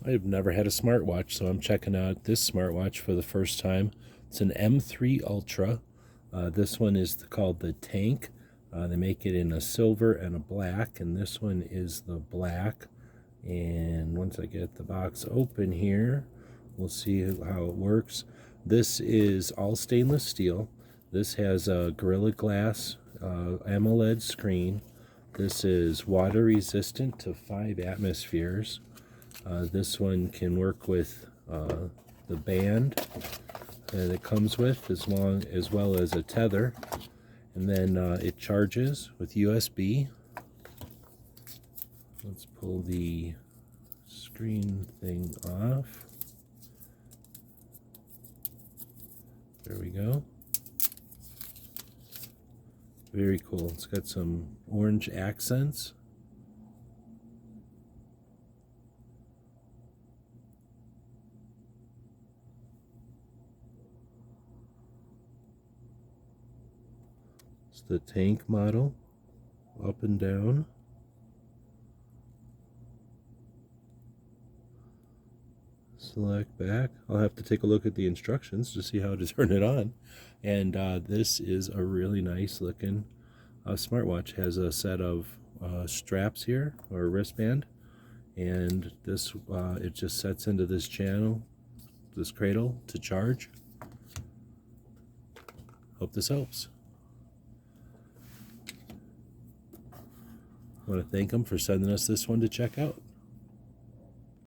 I've never had a smartwatch, so I'm checking out this smartwatch for the first time. It's an M3 Ultra. This one is called the Tank. They make it in a silver and a black, and this one is the black. And once I get the box open here, we'll see how it works. This is all stainless steel. This has a Gorilla Glass AMOLED screen. This is water resistant to 5 atmospheres. This one can work with the band that it comes with, as well as a tether, and then it charges with USB. Let's pull the screen thing off. There we go. Very cool. It's got some orange accents. It's the Tank model, up and down. Select back. I'll have to take a look at the instructions to see how to turn it on. And this is a really nice looking smartwatch. Has a set of straps here, or a wristband, and this it just sets into this cradle to charge. Hope this helps. I want to thank them for sending us this one to check out.